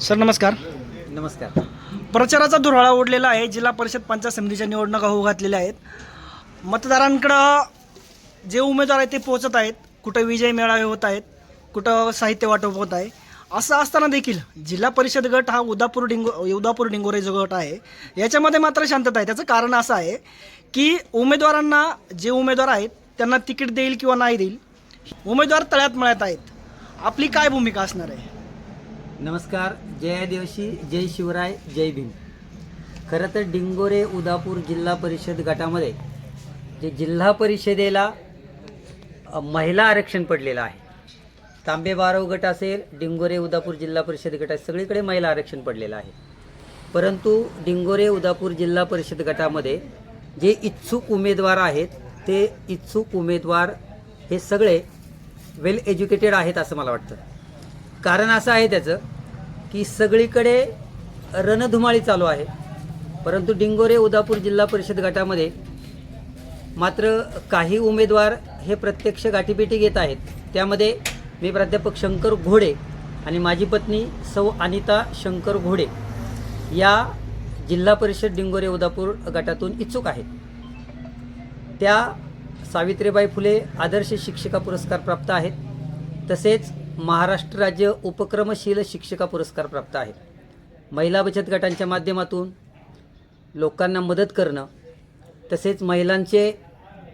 Sir नमस्कार. नमस्कार. प्रचाराचा धुराळा उडलेला आहे. जिल्हा परिषद पंचायत समितीच्या निवडणुका होऊ घातलेल्या आहेत. मतदारांकडं जे उमेदवार आहेत ते पोहोचत आहेत. कुठं विजय मेळावे होत आहेत, कुठं साहित्य वाटप होत आहे. असं असताना देखील जिल्हा परिषद गट हा उदापूर डिंगोरे जो गट आहे याच्यामध्ये मात्र शांतता आहे. त्याचं कारण असं आहे की उमेदवारांना जे उमेदवार आहेत त्यांना तिकीट देईल किंवा नाही देईल, उमेदवार तळ्यात मळ्यात आहेत. आपली काय भूमिका असणार आहे? नमस्कार. जय आदिवासी, जय शिवराय, जय भीम. खरं तर डिंगोरे उदापूर जिल्हा परिषद गटामध्ये जे जिल्हा परिषदेला महिला आरक्षण पडलेलं आहे. तांबे बारव गट असेल, डिंगोरे उदापूर जिल्हा परिषद गट असेल, सगळीकडे महिला आरक्षण पडलेलं आहे. परंतु डिंगोरे उदापूर जिल्हा परिषद गटामध्ये जे इच्छुक उमेदवार आहेत ते इच्छुक उमेदवार हे सगळे वेल एज्युकेटेड आहेत असं मला वाटतं. कारण असं आहे त्याचं की सगळीकडे रणधुमाळी चालू आहे. परंतु डिंगोरे उदापूर जिल्हा परिषद गटामध्ये मात्र काही उमेदवार हे प्रत्यक्ष गाठीभेटी घेत आहेत. त्यामध्ये मी प्राध्यापक शंकर घोडे आणि माझी पत्नी सौ अनिता शंकर घोडे या जिल्हा परिषद डिंगोरे उदापूर गटातून इच्छुक आहेत. त्या सावित्रीबाई फुले आदर्श शिक्षिका पुरस्कार प्राप्त आहेत. तसेच महाराष्ट्र राज्य उपक्रमशील शिक्षिका पुरस्कार प्राप्त आहेत. महिला बचत गटांच्या माध्यमातून लोकांना मदत करणं, तसेच महिलांचे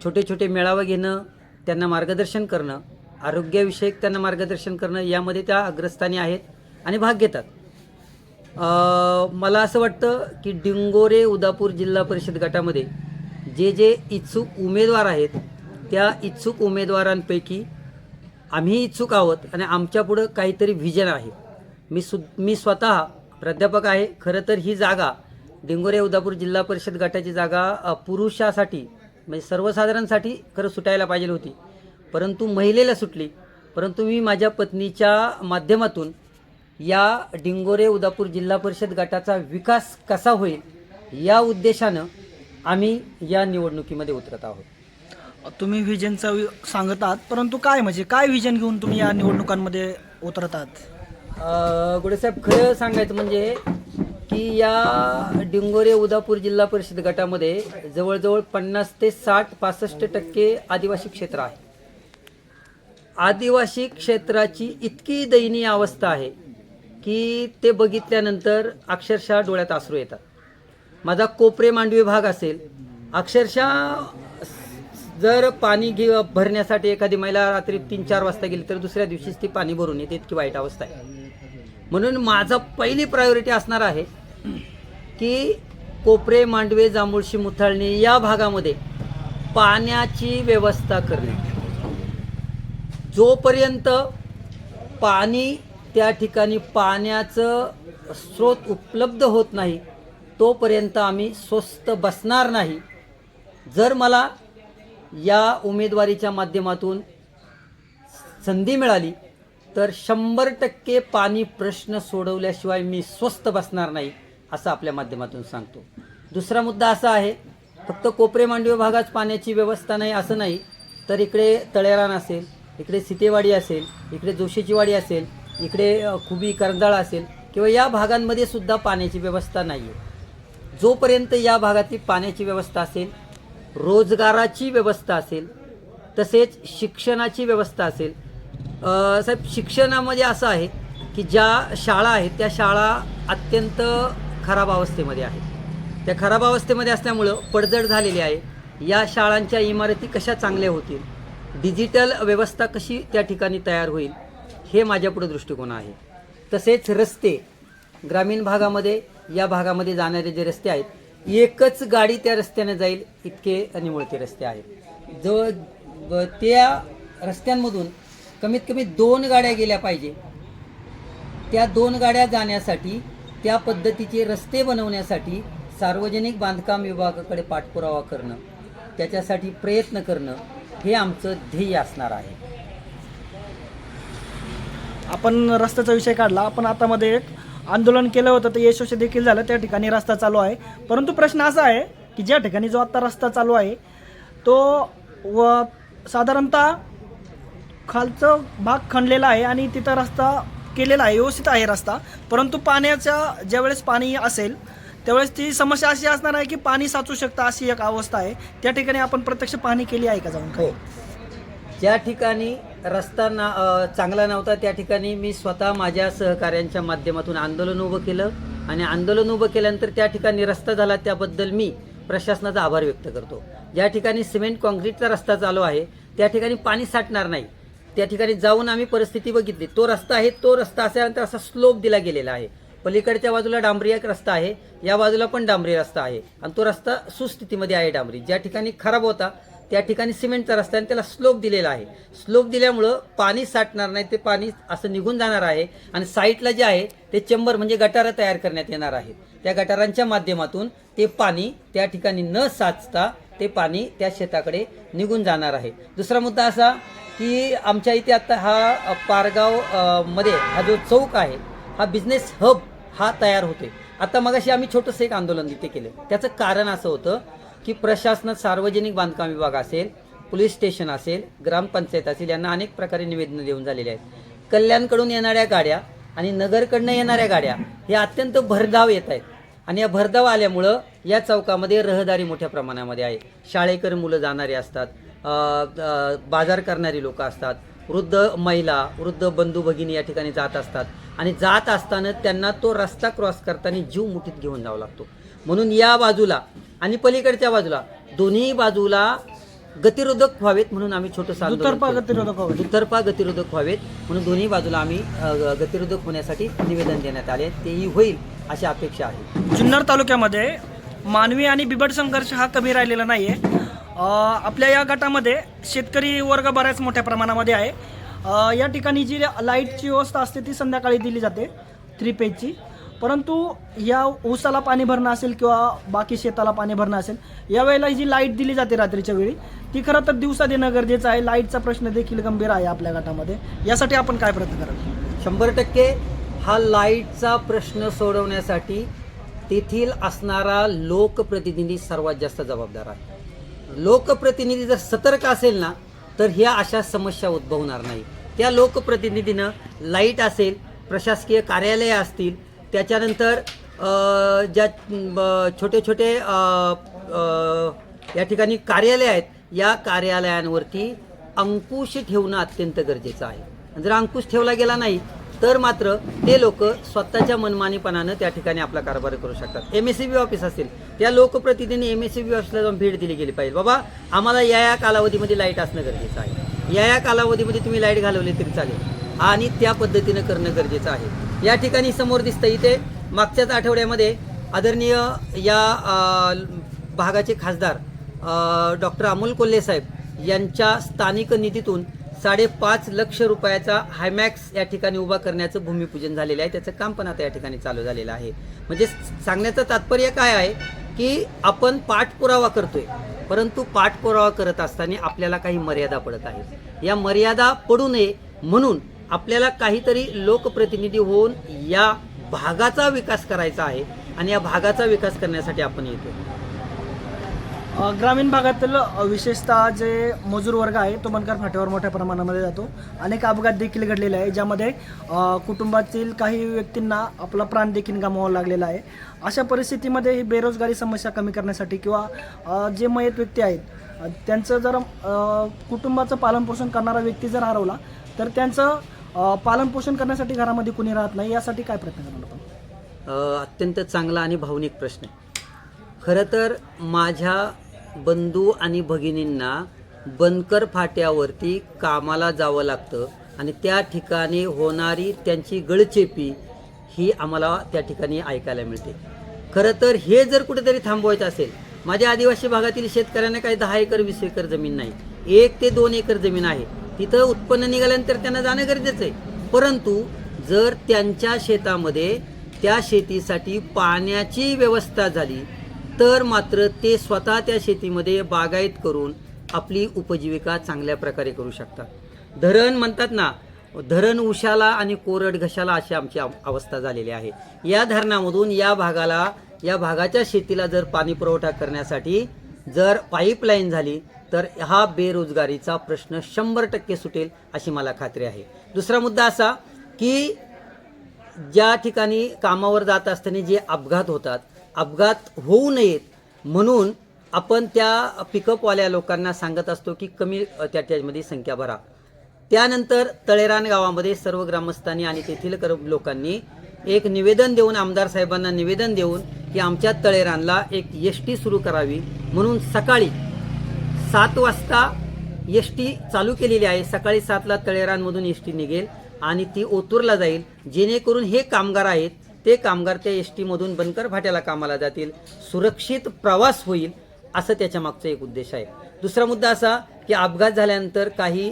छोटे छोटे मेळावे घेणं, त्यांना मार्गदर्शन करणं, आरोग्याविषयक त्यांना मार्गदर्शन करणं यामध्ये त्या अग्रस्थानी आहेत आणि भाग घेतात. मला असं वाटतं की डिंगोरे उदापूर जिल्हा परिषद गटामध्ये जे जे इच्छुक उमेदवार आहेत त्या इच्छुक उमेदवारांपैकी आम्ही इच्छुक आहोत आणि आमच्यापुढं काहीतरी व्हिजन आहे. मी स्वतः प्राध्यापक आहे. खरं तर ही जागा डिंगोरे उदापूर जिल्हा परिषद गटाची जागा पुरुषासाठी म्हणजे सर्वसाधारणसाठी खरं सुटायला पाहिजे होती, परंतु महिलेला सुटली. परंतु मी माझ्या पत्नीच्या माध्यमातून या डिंगोरे उदापूर जिल्हा परिषद गटाचा विकास कसा होईल या उद्देशानं आम्ही या निवडणुकीमध्ये उतरत आहोत. तुम्ही व्हिजनचं सांगत आहात, परंतु काय म्हणजे काय व्हिजन घेऊन तुम्ही या निवडणुकांमध्ये उतरत आहात? गुडेसाहेब, खरं सांगायचं म्हणजे की या डिंगोरे उदापूर जिल्हा परिषद गटामध्ये जवळजवळ 50 ते 65% आदिवासी क्षेत्र आहे. आदिवासी क्षेत्राची इतकी दयनीय अवस्था आहे की ते बघितल्यानंतर अक्षरशः डोळ्यात अश्रू येतात. माझा कोपरे मांडवी भाग असेल, अक्षरशः जर पाणी भरण्यासाठी एखादी महिला रात्री 3-4 वाजता गेली तर दुसऱ्या दिवशीच ती पाणी भरून येते, इतकी वाईट अवस्था आहे. म्हणून माझा पहिली प्रायोरिटी असणार आहे की कोपरे मांडवे जांभुळशी मुथाळणी या भागामध्ये पाण्याची व्यवस्था करणे. जोपर्यंत पाणी त्या ठिकाणी पाण्याचं स्रोत उपलब्ध होत नाही तोपर्यंत आम्ही स्वस्थ बसणार नाही. जर मला या उमेदवारीच्या माध्यमातून संधी मिळाली तर 100% पाणी प्रश्न सोडवल्याशिवाय मी स्वस्थ बसणार नाही असं आपल्या माध्यमातून सांगतो. दुसरा मुद्दा असा आहे, फक्त कोपरे मांडवे भागात पाण्याची व्यवस्था नाही असं नाही, तर इकडे तळेरान असेल, इकडे सितेवाडी असेल, इकडे जोशीची वाडी असेल, इकडे खुबी करंजाळा असेल किंवा या भागांमध्ये सुद्धा पाण्याची व्यवस्था नाही आहे. जोपर्यंत या भागातील पाण्याची व्यवस्था असेल, रोजगाराची व्यवस्था असेल, तसेच शिक्षणाची व्यवस्था असेल. साहेब, शिक्षणामध्ये असं आहे की ज्या शाळा आहेत त्या शाळा अत्यंत खराब अवस्थेमध्ये आहेत. त्या खराब अवस्थेमध्ये असल्यामुळं पडझड झालेली आहे. या शाळांच्या इमारती कशा चांगल्या होतील, डिजिटल व्यवस्था कशी त्या ठिकाणी तयार होईल, हे माझ्यापुढे दृष्टिकोन आहे. तसेच रस्ते, ग्रामीण भागामध्ये या भागामध्ये जाणारे जे रस्ते आहेत, एकच गाडी त्या रस्त्याने जाईल इतके निमुळते रस्ते आहेत. जो त्या रस्त्यांमधून कमीत कमी 2 गाड्या गेल्या पाहिजे. त्या 2 गाड्या जाण्यासाठी त्या पद्धतीचे रस्ते बनवण्यासाठी सार्वजनिक बांधकाम विभागाकडे पाठपुरावा करणं, त्याच्यासाठी प्रयत्न करणं हे आमचं ध्येय असणार आहे. आपण रस्त्याचा विषय काढला. आपण आता मध्ये एक आंदोलन केलं होतं, ते यशस्वी देखील झालं. त्या ठिकाणी रस्ता चालू आहे. परंतु प्रश्न असा आहे की ज्या ठिकाणी जो आत्ता रस्ता चालू आहे तो साधारणतः खालचं भाग खणलेला आहे आणि तिथं रस्ता केलेला आहे, व्यवस्थित आहे रस्ता, परंतु पाण्याच्या ज्यावेळेस पाणी असेल त्यावेळेस ती समस्या अशी असणार आहे की पाणी साचू शकतं, अशी एक अवस्था आहे. त्या ठिकाणी आपण प्रत्यक्ष पाहणी केली आहे का जाऊन? हो, ज्या ठिकाणी रस्ता चांगला नव्हता त्या ठिकाणी मी स्वतः माझ्या सहकाऱ्यांच्या माध्यमातून आंदोलन उभं केलं आणि आंदोलन उभं केल्यानंतर त्या ठिकाणी रस्ता झाला, त्याबद्दल मी प्रशासनाचा आभार व्यक्त करतो. ज्या ठिकाणी सिमेंट कॉन्क्रीटचा रस्ता चालू आहे त्या ठिकाणी पाणी साठणार नाही, त्या ठिकाणी जाऊन आम्ही परिस्थिती बघितली. तो रस्ता आहे, तो रस्ता असल्यानंतर असा स्लोप दिला गेलेला आहे. पलीकडच्या बाजूला डांबरी एक रस्ता आहे, या बाजूला पण डांबरी रस्ता आहे आणि तो रस्ता सुस्थितीमध्ये आहे. डांबरी ज्या ठिकाणी खराब होता त्या ठिकाणी सिमेंटचा रस्ता आणि त्याला स्लोप दिलेला आहे. स्लोप दिल्यामुळं पाणी साठणार नाही, ते पाणी असं निघून जाणार आहे आणि साईडला जे आहे ते चेंबर म्हणजे गटारं तयार करण्यात येणार आहेत. त्या गटारांच्या माध्यमातून ते पाणी त्या ठिकाणी न साचता ते पाणी त्या शेताकडे निघून जाणार आहे. दुसरा मुद्दा असा की आमच्या इथे आता हा पारगाव मध्ये हा जो चौक आहे हा बिझनेस हब हा तयार होतोय. आता मगाशी आम्ही छोटंसं एक आंदोलन तिथे केलं. त्याचं कारण असं होतं की प्रशासनात सार्वजनिक बांधकाम विभाग असेल, पोलीस स्टेशन असेल, ग्रामपंचायत असेल, यांना अनेक प्रकारे निवेदनं देऊन झालेली आहेत. कल्याणकडून येणाऱ्या गाड्या आणि नगरकडनं येणाऱ्या गाड्या हे अत्यंत भरधाव येत आहेत आणि या भरधाव आल्यामुळं या चौकामध्ये रहदारी मोठ्या प्रमाणामध्ये आहे. शाळेकर मुलं जाणारी असतात, बाजार करणारी लोक असतात, वृद्ध महिला, वृद्ध बंधू भगिनी या ठिकाणी जात असतात आणि जात असताना त्यांना तो रस्ता क्रॉस करताना जीव मुठीत घेऊन जावं लागतो. म्हणून या बाजूला आणि पलीकडच्या बाजूला दोन्ही बाजूला गतिरोधक व्हावेत म्हणून आम्ही छोटंसं दुतर्फा गतिरोधक व्हावेत म्हणून दोन्ही बाजूला आम्ही गतिरोधक होण्यासाठी निवेदन देण्यात आले. तेही होईल अशी अपेक्षा आहे. जुन्नर तालुक्यामध्ये मानवी आणि बिबट संघर्ष हा कमी राहिलेला नाही आहे. आपल्या या गटामध्ये शेतकरी वर्ग बऱ्याच मोठ्या प्रमाणामध्ये आहे. या ठिकाणी जी लाईटची व्यवस्था असते ती संध्याकाळी दिली जाते 3 पेजची, परंतु या ऊसाला पाणी भरणं असेल किंवा बाकी शेताला पाणी भरणं असेल, यावेळेला जी लाईट दिली जाते रात्रीच्या वेळी ती खरं तर दिवसा देणं गरजेचं आहे. लाईटचा प्रश्न देखील गंभीर आहे आपल्या गटामध्ये. यासाठी आपण काय प्रयत्न कराल? 100% हा लाईटचा प्रश्न सोडवण्यासाठी तेथील असणारा लोकप्रतिनिधी सर्वात जास्त जबाबदार आहे. लोकप्रतिनिधी जर सतर्क असेल ना तर ह्या अशा समस्या उद्भवणार नाही. त्या लोकप्रतिनिधीनं लाईट असेल, प्रशासकीय कार्यालय असतील, त्याच्यानंतर ज्या छोटे छोटे या ठिकाणी कार्यालय आहेत, या कार्यालयांवरती अंकुश ठेवणं अत्यंत गरजेचं आहे. जर अंकुश ठेवला गेला नाही तर मात्र ते लोक स्वतःच्या मनमानीपणानं त्या ठिकाणी आपला कारभार करू शकतात. MSEB ऑफिस असेल, त्या लोकप्रतिनिधींनी MSEB ऑफिसला जाऊन भेट दिली गेली पाहिजे. बाबा आम्हाला या कालावधीमध्ये लाईट असणं गरजेचं आहे, या कालावधीमध्ये तुम्ही लाईट घालवली तरी चालेल आणि त्या पद्धतीनं करणं गरजेचं आहे. या ठिकाणी समोर दिसतं इथे मागच्याच आठवड्यामध्ये आदरणीय या भागाचे खासदार डॉक्टर अमोल कोल्हे साहेब यांच्या स्थानिक निधीतून 5.5 लाख रुपयाचा हायमॅक्स या ठिकाणी उभा करण्याचं भूमिपूजन झालेलं आहे. त्याचं काम पण आता या ठिकाणी चालू झालेलं आहे. म्हणजे सांगण्याचं तात्पर्य काय आहे की आपण पाठपुरावा करतोय, परंतु पाठपुरावा करत असताना आपल्याला काही मर्यादा पडत आहेत. या मर्यादा पडू नये म्हणून आपल्याला काहीतरी लोकप्रतिनिधी होऊन या भागाचा विकास करायचा आहे आणि या भागाचा विकास करण्यासाठी आपण येतो. ग्रामीण भागातील विशेषतः जे मजूर वर्ग आहे तो बनकर फाट्यावर मोठ्या प्रमाणामध्ये जातो. अनेक अपघात देखील घडलेले आहे, ज्यामध्ये कुटुंबातील काही व्यक्तींना आपला प्राण देखील गमावावा लागलेला आहे. अशा परिस्थितीमध्ये ही बेरोजगारी समस्या कमी करण्यासाठी किंवा जे मयत व्यक्ती आहेत त्यांचं जर कुटुंबाचं पालनपोषण करणारा व्यक्ती जर हरवला तर त्यांचं पालनपोषण करण्यासाठी घरामध्ये कुणी राहत नाही. यासाठी काय प्रयत्न करणार आपण? अत्यंत चांगला आणि भावनिक प्रश्न आहे. खरं तर माझ्या बंधू आणि भगिनींना बनकर फाट्यावरती कामाला जावं लागतं आणि त्या ठिकाणी होणारी त्यांची गळचेपी ही आम्हाला त्या ठिकाणी ऐकायला मिळते. खरं तर हे जर कुठेतरी थांबवायचं असेल, माझ्या आदिवासी भागातील शेतकऱ्यांना काही 10 एकर 20 एकर जमीन नाही, 1 ते 2 एकर जमीन आहे. तिथं उत्पन्न निघाल्यानंतर त्यांना जाणं गरजेचं आहे. परंतु जर त्यांच्या शेतामध्ये त्या शेतीसाठी पाण्याची व्यवस्था झाली तर मात्र ते स्वतः त्या शेतीमध्ये बागायत करून आपली उपजीविका चांगल्या प्रकारे करू शकतात. धरण म्हणतात ना, धरण उशाला आणि कोरड घशाला अशी आमची अवस्था झालेली आहे. या धरणामधून या भागाच्या शेतीला जर पाणी पुरवठा करण्यासाठी जर पाईपलाईन झाली तर हा बेरोजगारीचा प्रश्न 100% सुटेल अशी मला खात्री आहे. दुसरा मुद्दा असा की ज्या ठिकाणी कामावर जात असताना जे अपघात होतात, अपघात होऊ नयेत म्हणून आपण त्या पिकअपवाल्या लोकांना सांगत असतो की कमी त्याच्यामध्ये संख्या भरा. त्यानंतर तळेरान गावामध्ये सर्व ग्रामस्थांनी आणि तेथील लोकांनी एक निवेदन देऊन, आमदार साहेबांना निवेदन देऊन की आमच्या तळेरानला एक एस-टी सुरू करावी म्हणून सकाळी 7 वाजता एस-टी चालू केलेली आहे. सकाळी 7ला तळेरानमधून एस-टी निघेल आणि ती ओतूरला जाईल, जेणेकरून हे कामगार आहेत ते कामगार त्या एस-टीमधून बनकर फाट्याला कामाला जातील, सुरक्षित प्रवास होईल, असं त्याच्या मागचा एक उद्देश आहे. दुसरा मुद्दा असा की अपघात झाल्यानंतर काही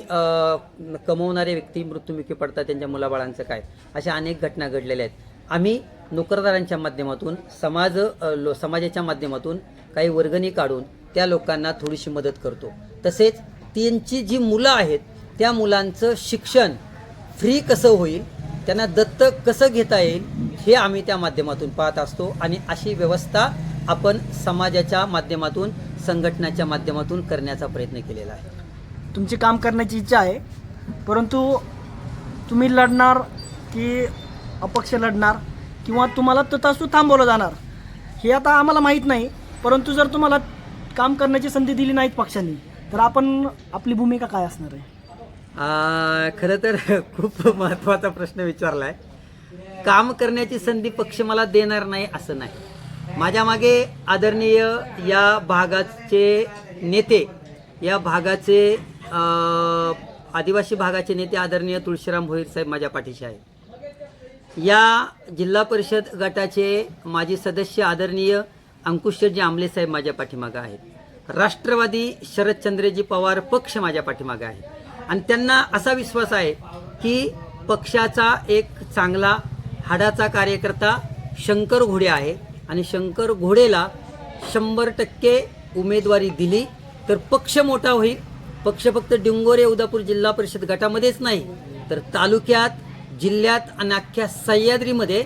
कमवणारे व्यक्ती मृत्युमुखी पडतात, त्यांच्या मुलाबाळांचं काय, अशा अनेक घटना घडलेल्या आहेत. आम्ही नोकरदारांच्या माध्यमातून समाजाच्या माध्यमातून काही वर्गणी काढून त्या लोकांना थोडीशी मदत करतो. तसेच त्यांची जी मुलं आहेत त्या मुलांचं शिक्षण फ्री कसं होईल, त्यांना दत्तक कसं घेता येईल, हे आम्ही त्या माध्यमातून पाहत असतो. आणि अशी व्यवस्था आपण समाजाच्या माध्यमातून, संघटनाच्या माध्यमातून करण्याचा प्रयत्न केलेला आहे. तुमची काम करण्याची इच्छा आहे, परंतु तुम्ही लढणार की अपक्ष लढणार किंवा तुम्हाला तथास्तु थांबवलं जाणार हे आता आम्हाला माहीत नाही. परंतु जर तुम्हाला काम करण्याची संधी दिली नाहीत पक्षांनी तर आपली भूमिका काय असणार आहे? खरं तर खूप महत्त्वाचा प्रश्न विचारला आहे. काम करण्याची संधी पक्ष मला देणार नाही असं नाही. माझ्या मागे आदरणीय या भागाचे नेते, या भागाचे आदिवासी भागाचे नेते आदरणीय तुळशीराम भोईर साहेब माझ्या पाठीशी आहेत. या जिल्हा परिषद गटाचे माजी सदस्य आदरणीय अंकुशजी आमले साहेब माझ्या पाठीमागं आहेत. राष्ट्रवादी शरदचंद्रजी पवार पक्ष माझ्या पाठीमागं आहे. आणि त्यांना असा विश्वास आहे की पक्षाचा एक चांगला हाडाचा कार्यकर्ता शंकर घोडे आहे आणि शंकर घोडेला 100% उमेदवारी दिली तर पक्ष मोठा होईल. पक्ष फक्त डिंगोरे उदापूर जिल्हा परिषद गटामध्येच नाही तर तालुक्यात, जिल्ह्यात आणि अख्ख्या सह्याद्रीमध्ये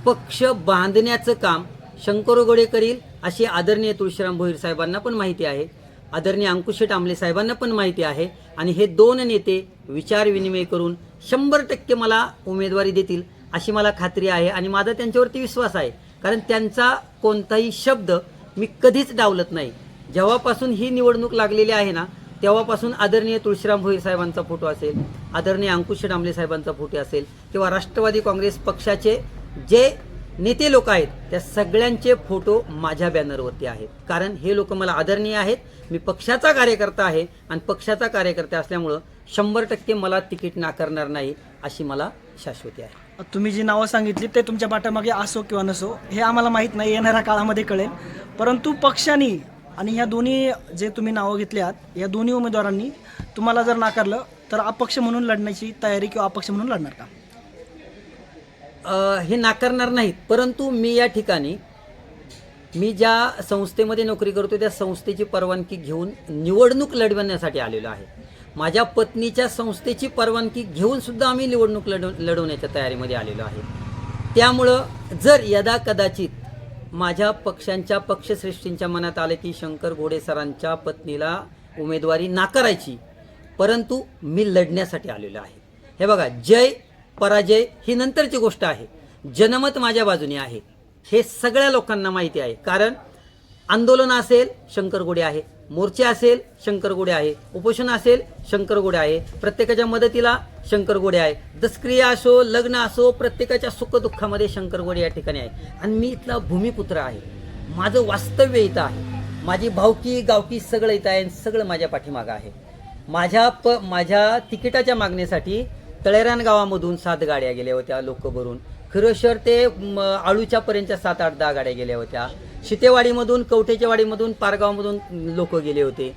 पक्ष बांधण्याचं काम शंकर घोडे करील अशी आदरणीय तुळशीराम भोईर साहेबांना पण माहिती आहे, आदरणीय अंकुशेट आमले साहेबांना पण माहिती आहे. आणि हे दोन नेते विचार विनिमय करून 100% मला उमेदवारी देतील अशी मला खात्री आहे. आणि माझा त्यांच्यावरती विश्वास आहे, कारण त्यांचा कोणताही शब्द मी कधीच डावलत नाही. जेव्हापासून ही निवडणूक लागलेली आहे ना, तेव्हापासून आदरणीय तुळशीराम भोईर साहेबांचा फोटो असेल, आदरणीय अंकुशेट आमले साहेबांचा फोटो असेल किंवा राष्ट्रवादी काँग्रेस पक्षाचे जे नेते लोक आहेत त्या सगळ्यांचे फोटो माझ्या बॅनरवरती आहेत. कारण हे लोक मला आदरणीय आहेत. मी पक्षाचा कार्यकर्ता आहे आणि पक्षाचा कार्यकर्ता असल्यामुळं 100% मला तिकीट नाकारणार नाही अशी मला शाश्वती आहे. तुम्ही जी नावं सांगितली ते तुमच्या पाठीमागे असो किंवा नसो हे आम्हाला माहीत नाही, येणाऱ्या काळामध्ये कळेल. परंतु पक्षाने आणि ह्या दोन्ही जे तुम्ही नावं घेतली आहात या दोन्ही उमेदवारांनी तुम्हाला जर नाकारलं तर अपक्ष म्हणून लढण्याची तयारी किंवा अपक्ष म्हणून लढणार का? हे नाकारणार नाहीत. परंतु मी या ठिकाणी मी ज्या संस्थेमध्ये नोकरी करतो त्या संस्थेची परवानगी घेऊन निवडणूक लढवण्यासाठी आलेलो आहे. माझ्या पत्नीच्या संस्थेची परवानगी घेऊन सुद्धा आम्ही निवडणूक लढवण्याच्या तयारीमध्ये आलेलो आहे. त्यामुळं जर यदा कदाचित माझ्या पक्षांच्या पक्षश्रेष्ठींच्या मनात आले की शंकर घोडे सरांच्या पत्नीला उमेदवारी नाकारायची, परंतु मी लढण्यासाठी आलेलो आहे. हे बघा, जय पराजय ही नंतरची गोष्ट आहे. जनमत माझ्या बाजूने आहे हे सगळ्या लोकांना माहिती आहे. कारण आंदोलन असेल शंकर घोडे आहे, मोर्चे असेल शंकर घोडे आहे, उपोषण असेल शंकर घोडे आहे, प्रत्येकाच्या मदतीला शंकर घोडे आहे, दसक्रिया असो, लग्न असो, प्रत्येकाच्या सुखदुःखामध्ये शंकर घोडे या ठिकाणी आहे. आणि मी इथला भूमिपुत्र आहे. माझं वास्तव्य इथं आहे. माझी भावकी गावकी सगळं इथं आहे. सगळं माझ्या पाठीमागं आहे. माझ्या तिकिटाच्या मागणीसाठी तळेरान गावामधून 7 गाड्या गेल्या होत्या लोक भरून. खिरोशर ते आळूच्यापर्यंतच्या 7-8-10 गाड्या गेल्या होत्या. शितेवाडीमधून, कवठेच्या वाडीमधून, पारगावमधून लोक गेले होते.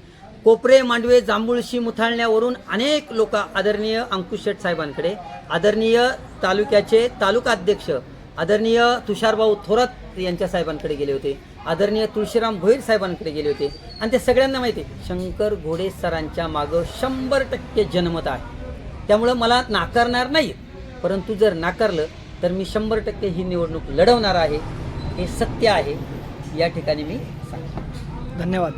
कोपरे, मांडवे, जांभूळशी, मुथाळण्यावरून अनेक लोक आदरणीय अंकुशेट साहेबांकडे, आदरणीय तालुक्याचे तालुका अध्यक्ष आदरणीय तुषारभाऊ थोरात यांच्या साहेबांकडे गेले होते, आदरणीय तुळशीराम भोईर साहेबांकडे गेले होते. आणि ते सगळ्यांना माहिती आहे शंकर घोडे सरांच्या मागं 100% जनमत आहे. त्यामुळं मला नाकारणार नाही. परंतु जर नाकारलं तर मी 100% ही निवडणूक लढवणार आहे. हे सत्य आहे. या ठिकाणी मी सांगतो. धन्यवाद.